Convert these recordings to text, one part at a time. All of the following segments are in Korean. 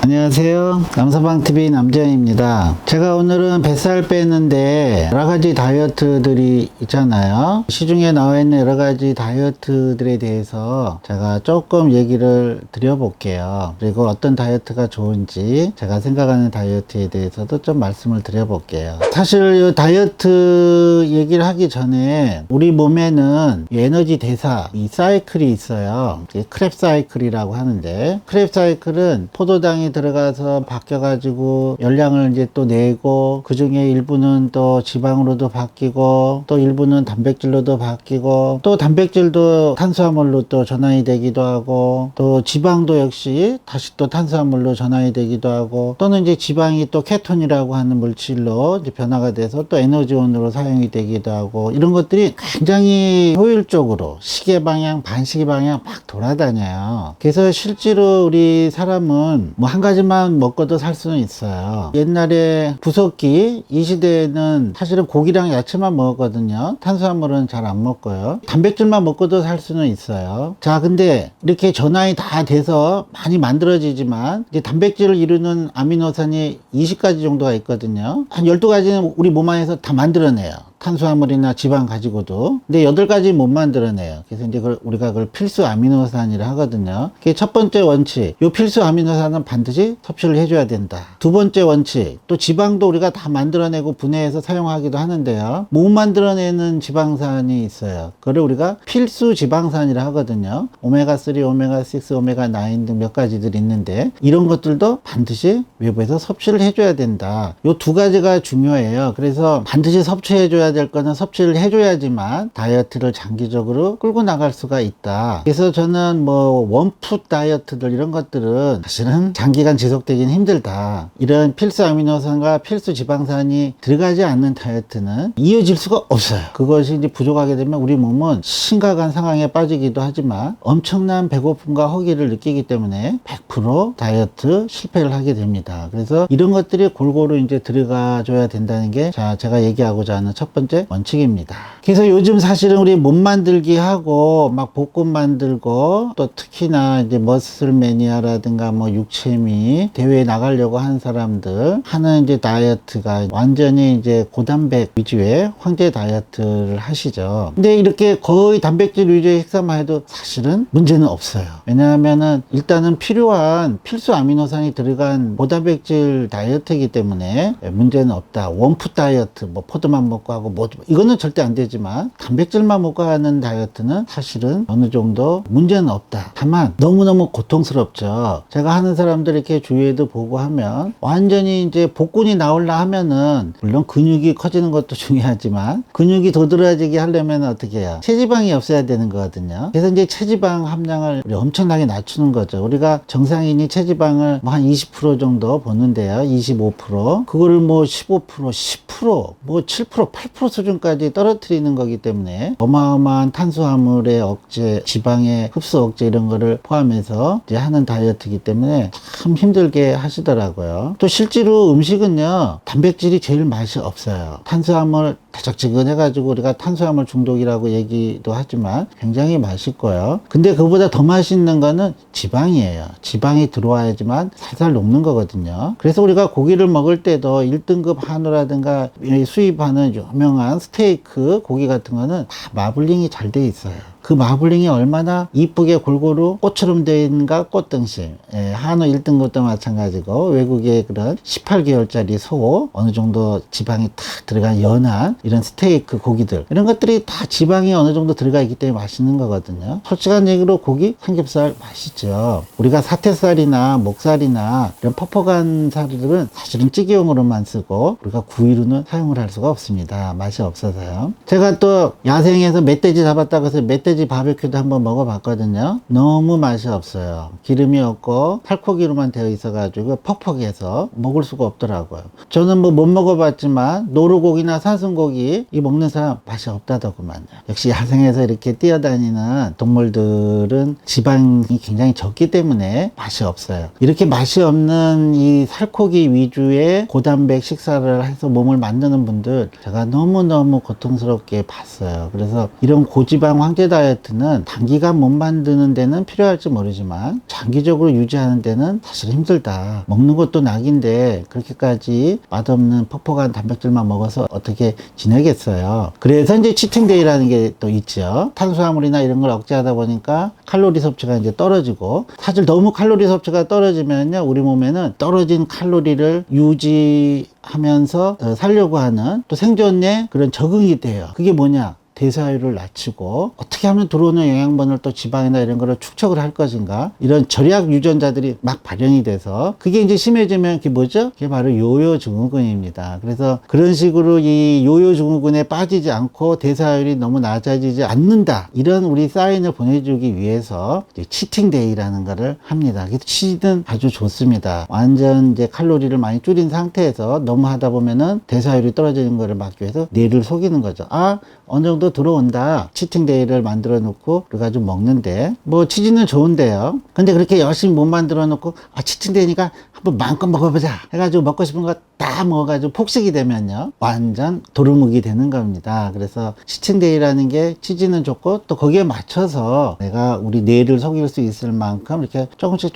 안녕하세요. 남서방TV 남재현입니다. 제가 오늘은 뱃살 빼는데 여러가지 다이어트들이 있잖아요. 시중에 나와 있는 여러가지 다이어트들에 대해서 제가 조금 얘기를 드려볼게요. 그리고 어떤 다이어트가 좋은지 제가 생각하는 다이어트에 대해서도 좀 말씀을 드려볼게요. 사실 이 다이어트 얘기를 하기 전에 우리 몸에는 에너지 대사 이 사이클이 있어요. 크랩 사이클이라고 하는데, 크랩 사이클은 포도당이 들어가서 바뀌어가지고 열량을 이제 또 내고, 그 중에 일부는 또 지방으로도 바뀌고, 또 일부는 단백질로도 바뀌고, 또 단백질도 탄수화물로 또 전환이 되기도 하고, 또 지방도 역시 다시 또 탄수화물로 전환이 되기도 하고, 또는 이제 지방이 또 케톤이라고 하는 물질로 이제 변화가 돼서 또 에너지원으로 사용이 되기도 하고, 이런 것들이 굉장히 효율적으로 시계 방향, 반시계 방향 막 돌아다녀요. 그래서 실제로 우리 사람은 뭐 한 가지만 먹고도 살 수는 있어요. 옛날에 구석기 이 시대에는 사실은 고기랑 야채만 먹었거든요. 탄수화물은 잘 안 먹고요. 단백질만 먹고도 살 수는 있어요. 자, 근데 이렇게 전환이 다 돼서 많이 만들어지지만 이제 단백질을 이루는 아미노산이 20가지 정도가 있거든요. 한 12가지는 우리 몸 안에서 다 만들어내요. 탄수화물이나 지방 가지고도. 근데 8가지 못 만들어내요. 그래서 이제 우리가 그걸 필수 아미노산이라 하거든요. 그게 첫 번째 원칙. 요 필수 아미노산은 반드시 섭취를 해줘야 된다. 두 번째 원칙. 또 지방도 우리가 다 만들어내고 분해해서 사용하기도 하는데요. 못 만들어내는 지방산이 있어요. 그걸 우리가 필수 지방산이라 하거든요. 오메가3, 오메가6, 오메가9 등 몇 가지들 있는데, 이런 것들도 반드시 외부에서 섭취를 해줘야 된다. 요 두 가지가 중요해요. 그래서 반드시 섭취해줘야 될 거는 섭취를 해줘야지만 다이어트를 장기적으로 끌고 나갈 수가 있다. 그래서 저는 뭐 원푸드 다이어트들 이런 것들은 사실은 장기간 지속되기는 힘들다. 이런 필수 아미노산과 필수 지방산이 들어가지 않는 다이어트는 이어질 수가 없어요. 그것이 이제 부족하게 되면 우리 몸은 심각한 상황에 빠지기도 하지만 엄청난 배고픔과 허기를 느끼기 때문에 100% 다이어트 실패를 하게 됩니다. 그래서 이런 것들이 골고루 이제 들어가 줘야 된다는 게 제가 얘기하고자 하는 첫 번째 원칙입니다. 그래서 요즘 사실은 우리 몸 만들기 하고 막 복근 만들고, 또 특히나 이제 머슬 매니아라든가 뭐 육체미 대회에 나가려고 하는 사람들 하는 이제 다이어트가 완전히 이제 고단백 위주의 황제 다이어트를 하시죠. 근데 이렇게 거의 단백질 위주의 식사만 해도 사실은 문제는 없어요. 왜냐하면은 일단은 필요한 필수 아미노산이 들어간 고단백질 다이어트이기 때문에 문제는 없다. 원푸드 다이어트, 뭐 포도만 먹고 하고 뭐 이거는 절대 안 되지만, 단백질만 먹고 하는 다이어트는 사실은 어느 정도 문제는 없다. 다만 너무너무 고통스럽죠. 제가 하는 사람들 이렇게 주위에도 보고 하면 완전히 이제 복근이 나오려 하면은, 물론 근육이 커지는 것도 중요하지만 근육이 도드라지게 하려면 어떻게 해요? 체지방이 없어야 되는 거거든요. 그래서 이제 체지방 함량을 엄청나게 낮추는 거죠. 우리가 정상인이 체지방을 뭐 한 20% 정도 보는데요. 25%. 그거를 뭐 15%, 10%, 뭐 7%, 8% 수준까지 떨어뜨리는 거기 때문에 어마어마한 탄수화물의 억제, 지방의 흡수 억제 이런 거를 포함해서 이제 하는 다이어트이기 때문에 참 힘들게 하시더라고요. 또 실제로 음식은요, 단백질이 제일 맛이 없어요. 탄수화물 대적지근해가지고 우리가 탄수화물 중독이라고 얘기도 하지만 굉장히 맛있고요. 근데 그보다 더 맛있는 거는 지방이에요. 지방이 들어와야지만 살살 녹는 거거든요. 그래서 우리가 고기를 먹을 때도 1등급 한우라든가 수입하는 유명한 스테이크 고기 같은 거는 다 마블링이 잘 돼 있어요. 그 마블링이 얼마나 이쁘게 골고루 꽃처럼 되어 있는가, 꽃등심. 한우 1등급도 마찬가지고, 외국의 그런 18개월짜리 소, 어느 정도 지방이 탁 들어간 연한 이런 스테이크 고기들, 이런 것들이 다 지방이 어느 정도 들어가 있기 때문에 맛있는 거거든요. 솔직한 얘기로 고기, 삼겹살 맛있죠. 우리가 사태살이나 목살이나 이런 퍽퍽한 살들은 사실은 찌개용으로만 쓰고 우리가 구이로는 사용을 할 수가 없습니다. 맛이 없어서요. 제가 또 야생에서 멧돼지 잡았다고 해서 멧돼지 바베큐도 한번 먹어봤거든요. 너무 맛이 없어요. 기름이 없고 살코기로만 되어 있어가지고 퍽퍽해서 먹을 수가 없더라고요. 저는 뭐 못 먹어봤지만 노루고기나 산순고기 살코기 이 먹는 사람 맛이 없다더구만요. 역시 야생에서 이렇게 뛰어다니는 동물들은 지방이 굉장히 적기 때문에 맛이 없어요. 이렇게 맛이 없는 이 살코기 위주의 고단백 식사를 해서 몸을 만드는 분들 제가 너무너무 고통스럽게 봤어요. 그래서 이런 고지방 황제 다이어트는 단기간 못 만드는 데는 필요할지 모르지만 장기적으로 유지하는 데는 사실 힘들다. 먹는 것도 낙인데 그렇게까지 맛없는 퍽퍽한 단백질만 먹어서 어떻게 지내겠어요. 그래서 이제 치팅데이라는 게 또 있죠. 탄수화물이나 이런 걸 억제하다 보니까 칼로리 섭취가 이제 떨어지고, 사실 너무 칼로리 섭취가 떨어지면요 우리 몸에는 떨어진 칼로리를 유지하면서 살려고 하는 또 생존에 그런 적응이 돼요. 그게 뭐냐? 대사율을 낮추고 어떻게 하면 들어오는 영양분을 또 지방이나 이런 거를 축적을 할 것인가, 이런 절약 유전자들이 막 발현이 돼서 그게 이제 심해지면 그게 뭐죠? 그게 바로 요요 증후군입니다. 그래서 그런 식으로 이 요요 증후군에 빠지지 않고 대사율이 너무 낮아지지 않는다, 이런 우리 사인을 보내주기 위해서 이제 치팅데이라는 거를 합니다. 그래서 치즈는 아주 좋습니다. 완전 이제 칼로리를 많이 줄인 상태에서 너무 하다 보면은 대사율이 떨어지는 거를 막기 위해서 뇌를 속이는 거죠. 아, 어느 정도 들어온다, 치팅데이를 만들어 놓고 그래가지고 먹는데, 뭐 치즈는 좋은데요, 근데 그렇게 열심히 못 만들어 놓고 아 치팅데이니까 한번 마음껏 먹어보자 해가지고 먹고 싶은 거 다 먹어가지고 폭식이 되면요 완전 도루묵이 되는 겁니다. 그래서 치팅데이라는 게 치즈는 좋고 또 거기에 맞춰서 내가 우리 뇌를 속일 수 있을 만큼 이렇게 조금씩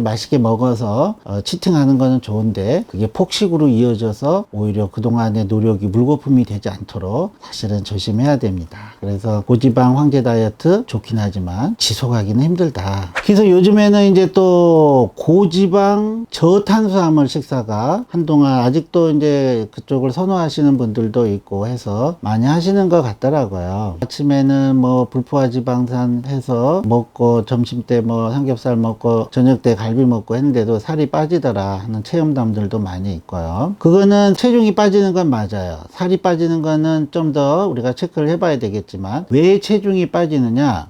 맛있게 먹어서 치팅하는 거는 좋은데, 그게 폭식으로 이어져서 오히려 그동안의 노력이 물거품이 되지 않도록 사실은 조심해야 됩니다. 그래서 고지방 황제 다이어트 좋긴 하지만 지속하기는 힘들다. 그래서 요즘에는 이제 또 고지방 저탄수화물 식사가 한동안 아직도 이제 그쪽을 선호하시는 분들도 있고 해서 많이 하시는 것 같더라고요. 아침에는 뭐 불포화 지방산 해서 먹고, 점심 때 뭐 삼겹살 먹고, 저녁 때 갈비 먹고 했는데도 살이 빠지더라 하는 체험담들도 많이 있고요. 그거는 체중이 빠지는 건 맞아요. 살이 빠지는 거는 좀 더 우리가 체크를 해봐야 되겠지만, 왜 체중이 빠지느냐?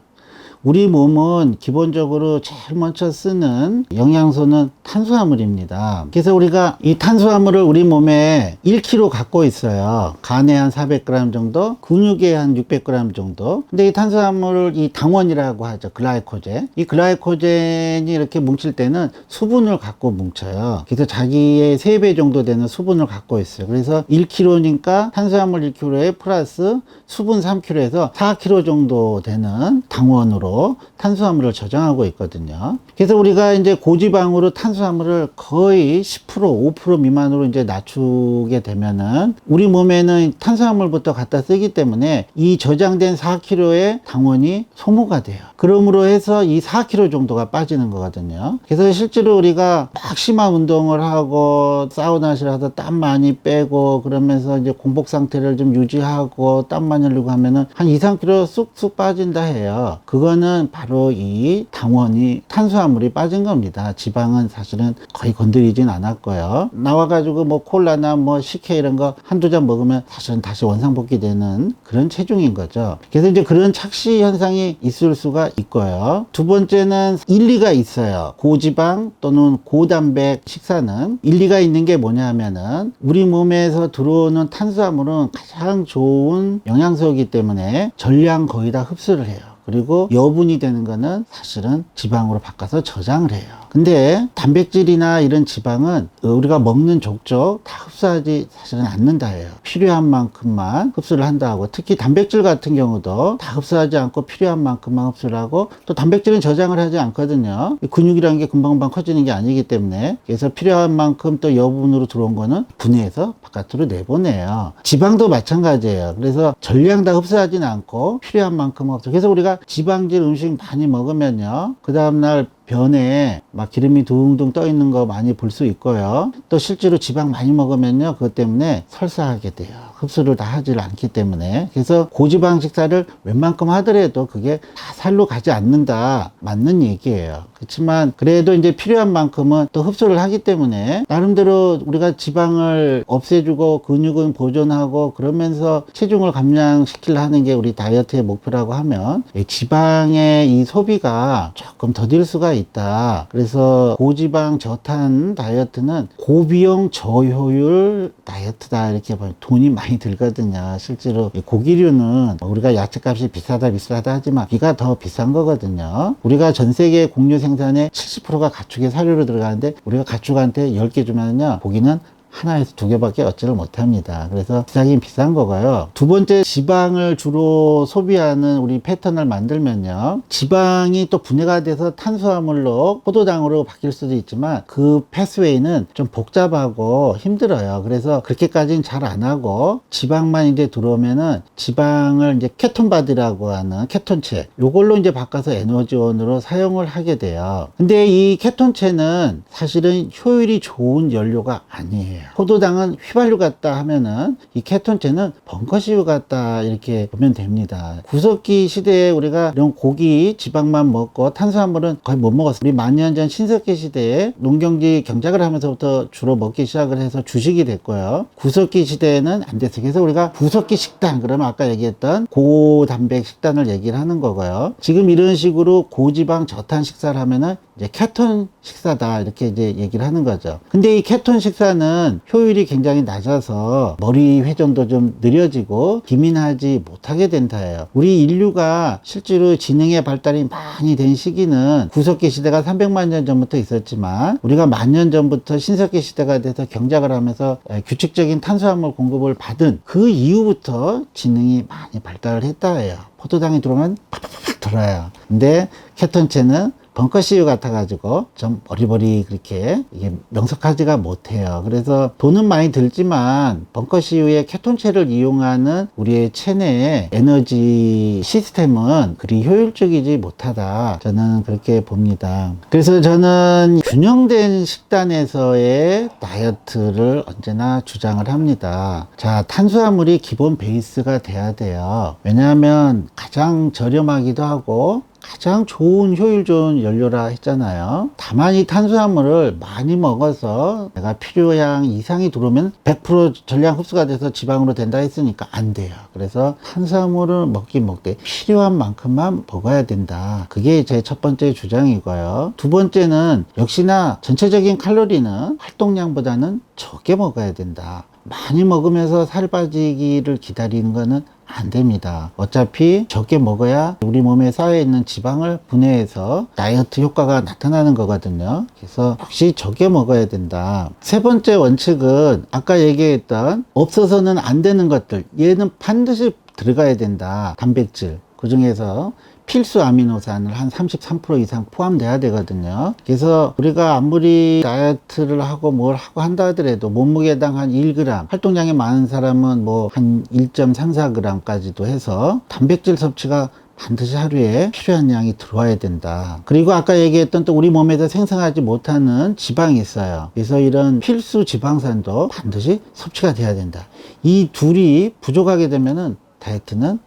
우리 몸은 기본적으로 제일 먼저 쓰는 영양소는 탄수화물입니다. 그래서 우리가 이 탄수화물을 우리 몸에 1kg 갖고 있어요. 간에 한 400g 정도, 근육에 한 600g 정도. 근데 이 탄수화물을 이 당원이라고 하죠. 글라이코젠. 이 글라이코젠이 이렇게 뭉칠 때는 수분을 갖고 뭉쳐요. 그래서 자기의 3배 정도 되는 수분을 갖고 있어요. 그래서 1kg니까 탄수화물 1kg에 플러스 수분 3kg에서 4kg 정도 되는 당원으로 탄수화물을 저장하고 있거든요. 그래서 우리가 이제 고지방으로 탄수화물을 거의 10%, 5% 미만으로 이제 낮추게 되면은 우리 몸에는 탄수화물부터 갖다 쓰기 때문에 이 저장된 4kg의 당원이 소모가 돼요. 그러므로 해서 이 4kg 정도가 빠지는 거거든요. 그래서 실제로 우리가 막 심한 운동을 하고 사우나실 하다 땀 많이 빼고 그러면서 이제 공복 상태를 좀 유지하고 땀 많이 흘리고 하면은 한 2, 3kg 쑥쑥 빠진다 해요. 그거는 바로 이 당원이, 탄수화물이 빠진 겁니다. 지방은 사실은 거의 건드리진 않았고요. 나와가지고 뭐 콜라나 뭐 식혜 이런 거 한두 잔 먹으면 사실은 다시 원상복귀 되는 그런 체중인 거죠. 그래서 이제 그런 착시 현상이 있을 수가 있고요. 두 번째는 일리가 있어요. 고지방 또는 고단백 식사는 일리가 있는 게 뭐냐 하면은 우리 몸에서 들어오는 탄수화물은 가장 좋은 영양소이기 때문에 전량 거의 다 흡수를 해요. 그리고 여분이 되는 거는 사실은 지방으로 바꿔서 저장을 해요. 근데 단백질이나 이런 지방은 우리가 먹는 족족 다 흡수하지 사실은 않는다 해요. 필요한 만큼만 흡수를 한다 하고, 특히 단백질 같은 경우도 다 흡수하지 않고 필요한 만큼만 흡수를 하고, 또 단백질은 저장을 하지 않거든요. 근육이라는 게 금방금방 커지는 게 아니기 때문에, 그래서 필요한 만큼 또 여분으로 들어온 거는 분해해서 바깥으로 내보내요. 지방도 마찬가지예요. 그래서 전량 다 흡수하지는 않고 필요한 만큼 흡수. 그래서 우리가 지방질 음식 많이 먹으면요, 그 다음날 변에 막 기름이 둥둥 떠 있는 거 많이 볼 수 있고요. 또 실제로 지방 많이 먹으면요, 그것 때문에 설사하게 돼요. 흡수를 다 하질 않기 때문에. 그래서 고지방 식사를 웬만큼 하더라도 그게 다 살로 가지 않는다, 맞는 얘기예요. 그렇지만 그래도 이제 필요한 만큼은 또 흡수를 하기 때문에 나름대로 우리가 지방을 없애주고 근육은 보존하고 그러면서 체중을 감량시키려 하는 게 우리 다이어트의 목표라고 하면 지방의 이 소비가 조금 더딜 수가 있다. 그래서 고지방 저탄 다이어트는 고비용 저효율 다이어트다 이렇게 보면 돈이 많이 들거든요. 실제로 고기류는 우리가 야채값이 비싸다 하지만 비가 더 비싼 거거든요. 우리가 전 세계 곡류 생산의 70%가 가축의 사료로 들어가는데 우리가 가축한테 10개 주면요 고기는 하나에서 2개밖에 얻지를 못합니다. 그래서 비싸긴 비싼 거고요. 두 번째, 지방을 주로 소비하는 우리 패턴을 만들면요, 지방이 또 분해가 돼서 탄수화물로 포도당으로 바뀔 수도 있지만 그 패스웨이는 좀 복잡하고 힘들어요. 그래서 그렇게까지는 잘 안 하고 지방만 이제 들어오면은 지방을 이제 케톤바디라고 하는 케톤체, 요걸로 이제 바꿔서 에너지원으로 사용을 하게 돼요. 근데 이 케톤체는 사실은 효율이 좋은 연료가 아니에요. 포도당은 휘발유 같다 하면은 이 케톤체는 벙커시유 같다 이렇게 보면 됩니다. 구석기 시대에 우리가 이런 고기 지방만 먹고 탄수화물은 거의 못 먹었어요. 우리 만년 전 신석기 시대에 농경지 경작을 하면서부터 주로 먹기 시작을 해서 주식이 됐고요. 구석기 시대에는 안 됐어요. 그래서 우리가 구석기 식단, 그러면 아까 얘기했던 고단백 식단을 얘기를 하는 거고요. 지금 이런 식으로 고지방 저탄 식사를 하면은 이제 케톤 식사다 이렇게 이제 얘기를 하는 거죠. 근데 이 케톤 식사는 효율이 굉장히 낮아서 머리 회전도 좀 느려지고 기민하지 못하게 된다예요. 우리 인류가 실제로 지능의 발달이 많이 된 시기는 구석기 시대가 300만 년 전부터 있었지만 우리가 10,000년 전부터 신석기 시대가 돼서 경작을 하면서 규칙적인 탄수화물 공급을 받은 그 이후부터 지능이 많이 발달을 했다예요. 포도당이 들어오면 팍팍팍 돌아요. 근데 케톤체는 벙커시유 같아가지고 좀 버리버리 그렇게 이게 명석하지가 못해요. 그래서 돈은 많이 들지만 벙커시유의 케톤체를 이용하는 우리의 체내의 에너지 시스템은 그리 효율적이지 못하다, 저는 그렇게 봅니다. 그래서 저는 균형된 식단에서의 다이어트를 언제나 주장을 합니다. 자, 탄수화물이 기본 베이스가 돼야 돼요. 왜냐하면 가장 저렴하기도 하고 가장 좋은 효율 좋은 연료라 했잖아요. 다만 이 탄수화물을 많이 먹어서 내가 필요량 이상이 들어오면 100% 전량 흡수가 돼서 지방으로 된다 했으니까 안 돼요. 그래서 탄수화물을 먹긴 먹되 필요한 만큼만 먹어야 된다. 그게 제 첫 번째 주장이고요. 두 번째는 역시나 전체적인 칼로리는 활동량보다는 적게 먹어야 된다. 많이 먹으면서 살 빠지기를 기다리는 거는 안 됩니다. 어차피 적게 먹어야 우리 몸에 쌓여있는 지방을 분해해서 다이어트 효과가 나타나는 거거든요. 그래서 역시 적게 먹어야 된다. 세 번째 원칙은 아까 얘기했던 없어서는 안 되는 것들, 얘는 반드시 들어가야 된다. 단백질, 그 중에서 필수 아미노산을 한 33% 이상 포함돼야 되거든요. 그래서 우리가 아무리 다이어트를 하고 뭘 하고 한다 하더라도 몸무게당 한 1g, 활동량이 많은 사람은 뭐 한 1.34g까지도 해서 단백질 섭취가 반드시 하루에 필요한 양이 들어와야 된다. 그리고 아까 얘기했던 또 우리 몸에서 생성하지 못하는 지방이 있어요. 그래서 이런 필수 지방산도 반드시 섭취가 돼야 된다. 이 둘이 부족하게 되면은 다이어트는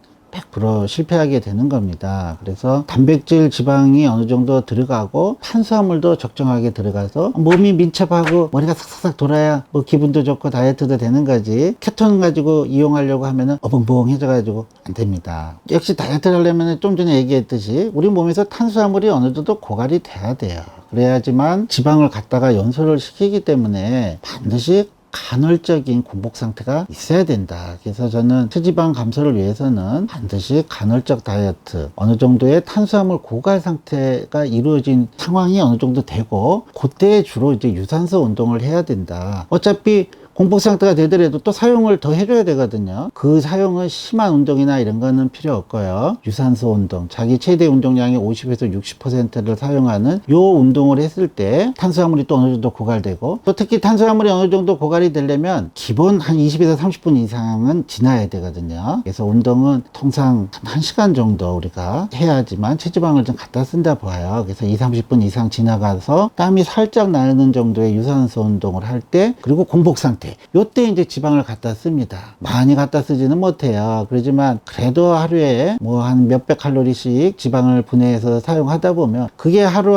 100% 실패하게 되는 겁니다. 그래서 단백질 지방이 어느 정도 들어가고 탄수화물도 적정하게 들어가서 몸이 민첩하고 머리가 싹싹 돌아야 뭐 기분도 좋고 다이어트도 되는 거지, 케톤 가지고 이용하려고 하면은 어벙벙해져 가지고 안 됩니다. 역시 다이어트를 하려면 좀 전에 얘기했듯이 우리 몸에서 탄수화물이 어느 정도 고갈이 돼야 돼요. 그래야지만 지방을 갖다가 연소를 시키기 때문에 반드시 간헐적인 공복 상태가 있어야 된다. 그래서 저는 체지방 감소를 위해서는 반드시 간헐적 다이어트, 어느 정도의 탄수화물 고갈 상태가 이루어진 상황이 어느 정도 되고 그때 주로 이제 유산소 운동을 해야 된다. 어차피 공복 상태가 되더라도 또 사용을 더 해줘야 되거든요. 그 사용은 심한 운동이나 이런 거는 필요 없고요. 유산소 운동, 자기 최대 운동량의 50에서 60%를 사용하는 요 운동을 했을 때 탄수화물이 또 어느 정도 고갈되고, 또 특히 탄수화물이 어느 정도 고갈이 되려면 기본 한 20에서 30분 이상은 지나야 되거든요. 그래서 운동은 통상 한 1시간 정도 우리가 해야지만 체지방을 좀 갖다 쓴다 봐요. 그래서 20, 30분 이상 지나가서 땀이 살짝 나는 정도의 유산소 운동을 할 때, 그리고 공복 상태, 때, 요때 이제 지방을 갖다 씁니다. 많이 갖다 쓰지는 못해요. 그러지만 그래도 하루에 뭐 한 몇백 칼로리씩 지방을 분해해서 사용하다 보면 그게 하루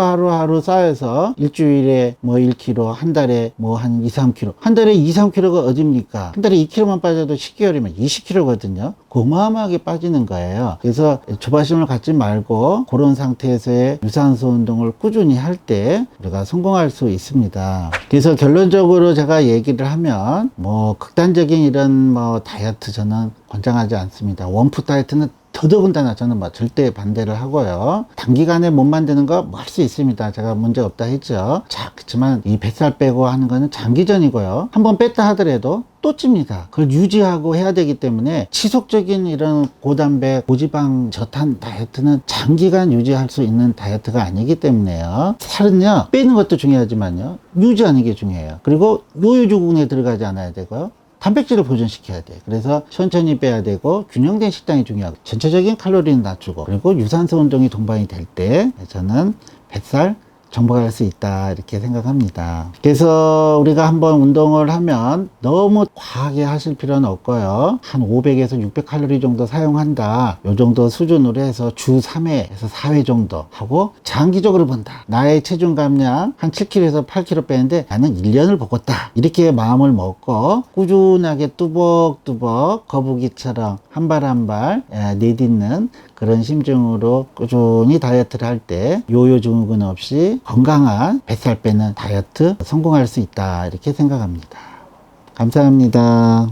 쌓여서 일주일에 뭐 1kg, 한 달에 뭐 한 2, 3kg. 한 달에 2, 3kg가 어딥니까? 한 달에 2kg만 빠져도 10개월이면 20kg거든요. 어마어마하게 빠지는 거예요. 그래서 조바심을 갖지 말고 그런 상태에서의 유산소 운동을 꾸준히 할 때 우리가 성공할 수 있습니다. 그래서 결론적으로 제가 얘기를 하면 뭐 극단적인 이런 뭐 다이어트 저는 권장하지 않습니다. 원푸드 다이어트는 더더군다나 저는 뭐 절대 반대를 하고요. 단기간에 못 만드는 거 뭐 할 수 있습니다. 제가 문제 없다 했죠. 자, 그렇지만 이 뱃살 빼고 하는 거는 장기전이고요. 한번 뺐다 하더라도 또 찝니다. 그걸 유지하고 해야 되기 때문에 지속적인 이런 고단백, 고지방, 저탄 다이어트는 장기간 유지할 수 있는 다이어트가 아니기 때문에요. 살은요, 빼는 것도 중요하지만요, 유지하는 게 중요해요. 그리고 요요조국에 들어가지 않아야 되고요. 단백질을 보존시켜야 돼. 그래서 천천히 빼야 되고 균형된 식단이 중요하고 전체적인 칼로리는 낮추고 그리고 유산소 운동이 동반이 될 때 저는 뱃살 정복할 수 있다 이렇게 생각합니다. 그래서 우리가 한번 운동을 하면 너무 과하게 하실 필요는 없고요. 한 500에서 600 칼로리 정도 사용한다. 요 정도 수준으로 해서 주 3회에서 4회 정도 하고 장기적으로 본다. 나의 체중 감량 한 7kg에서 8kg 빼는데 나는 1년을 보겠다. 이렇게 마음을 먹고 꾸준하게 뚜벅뚜벅 거북이처럼 한 발 한 발 내딛는 그런 심정으로 꾸준히 다이어트를 할 때 요요 증후군 없이 건강한 뱃살 빼는 다이어트 성공할 수 있다 이렇게 생각합니다. 감사합니다.